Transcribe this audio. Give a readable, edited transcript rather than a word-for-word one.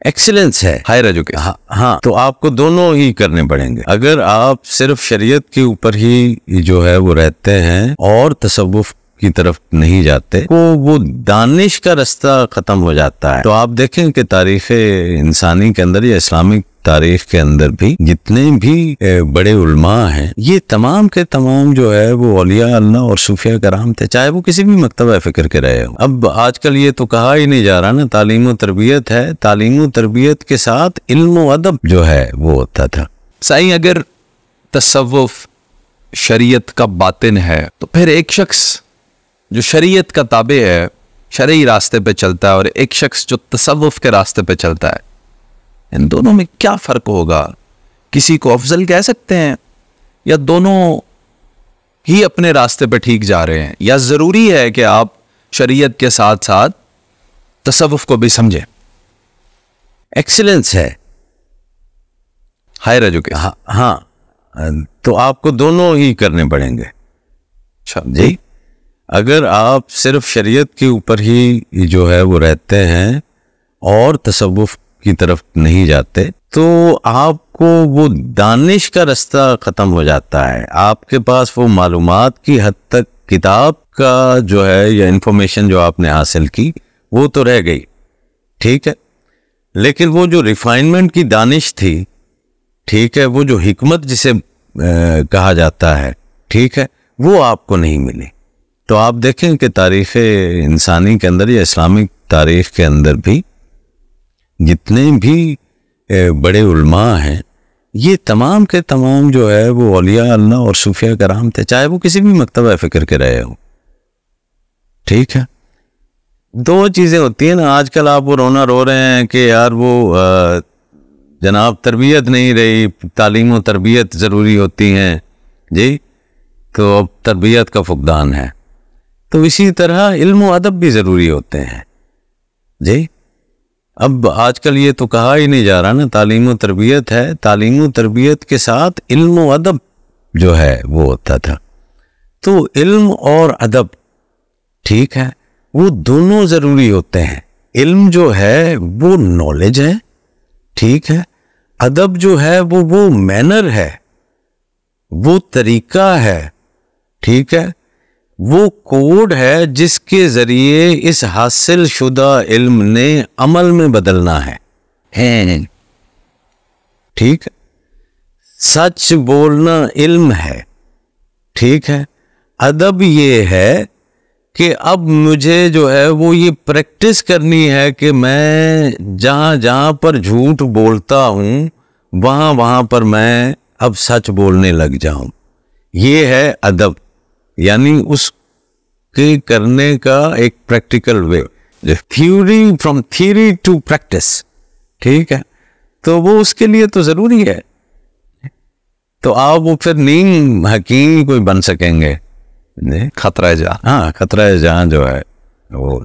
Excellence ہے، higher education. ہاں تو آپ کو دونوں ہی کرنے پڑیں گے. اگر آپ صرف شریعت کے اوپر ہی جو ہے وہ رہتے ہیں اور تصوف کی طرف نہیں جاتے تو وہ دانش کا رستہ ختم ہو جاتا ہے. تو آپ دیکھیں کہ تاریخ انسانی کے اندر یا اسلامک تاریخ کے اندر بھی جتنے بھی بڑے علماء ہیں یہ تمام کے تمام جو ہے وہ اولیاء اللہ اور صوفیاء کرام تھے، چاہے وہ کسی بھی مکتبہ فکر کے رہے ہوں. اب آج کل یہ تو کہا ہی نہیں جا رہا نا، تعلیم و تربیت ہے، تعلیم و تربیت کے ساتھ علم و ادب جو ہے وہ ہوتا تھا. سائیں اگر تصوف شریعت کا باطن ہے تو پھر ایک شخص جو شریعت کا تابع ہے، شرعی راستے پہ چلتا ہے، اور ایک شخص جو تصوف کے راستے پہ چلتا ہے، ان دونوں میں کیا فرق ہوگا؟ کسی کو افضل کہہ سکتے ہیں یا دونوں ہی اپنے راستے پہ ٹھیک جا رہے ہیں، یا ضروری ہے کہ آپ شریعت کے ساتھ ساتھ تصوف کو بھی سمجھیں؟ ایکسیلنس ہے، ہائر ایجوکیشن. ہاں تو آپ کو دونوں ہی کرنے پڑیں گے. جی اگر آپ صرف شریعت کے اوپر ہی جو ہے وہ رہتے ہیں اور تصوف کی طرف نہیں جاتے تو آپ کو وہ دانش کا رستہ ختم ہو جاتا ہے. آپ کے پاس وہ معلومات کی حد تک کتاب کا جو ہے یا انفارمیشن جو آپ نے حاصل کی وہ تو رہ گئی، ٹھیک ہے، لیکن وہ جو ریفائنمنٹ کی دانش تھی، ٹھیک ہے، وہ جو حکمت جسے کہا جاتا ہے، ٹھیک ہے، وہ آپ کو نہیں ملی. تو آپ دیکھیں کہ تاریخ انسانی کے اندر یا اسلامک تاریخ کے اندر بھی جتنے بھی بڑے علماء ہیں یہ تمام کے تمام جو ہے وہ اولیاء اللہ اور صوفیاء کرام تھے، چاہے وہ کسی بھی مکتبہ فکر کے رہے ہوں. ٹھیک ہے، دو چیزیں ہوتی ہیں نا. آج کل آپ وہ رونا رو رہے ہیں کہ یار وہ جناب تربیت نہیں رہی، تعلیم و تربیت ضروری ہوتی ہیں، جی تو اب تربیت کا فقدان ہے. تو اسی طرح علم و ادب بھی ضروری ہوتے ہیں. جی اب آج کل یہ تو کہا ہی نہیں جا رہا نا، تعلیم و تربیت ہے، تعلیم و تربیت کے ساتھ علم و ادب جو ہے وہ ہوتا تھا. تو علم اور ادب، ٹھیک ہے، وہ دونوں ضروری ہوتے ہیں. علم جو ہے وہ نالج ہے، ٹھیک ہے، ادب جو ہے وہ مینر ہے، وہ طریقہ ہے، ٹھیک ہے، وہ کوڈ ہے جس کے ذریعے اس حاصل شدہ علم نے عمل میں بدلنا ہے. ٹھیک ہے، سچ بولنا علم ہے، ٹھیک ہے. ادب یہ ہے کہ اب مجھے جو ہے وہ یہ پریکٹس کرنی ہے کہ میں جہاں جہاں پر جھوٹ بولتا ہوں وہاں پر میں اب سچ بولنے لگ جاؤں. یہ ہے ادب، یعنی اس کے کرنے کا ایک practical way, theory from theory to practice, ٹھیک ہے. تو وہ اس کے لیے تو ضروری ہے. تو آپ وہ پھر نیم حکیم کوئی بن سکیں گے. خطرہ جہاں، ہاں خطرہ جہاں جو ہے وہ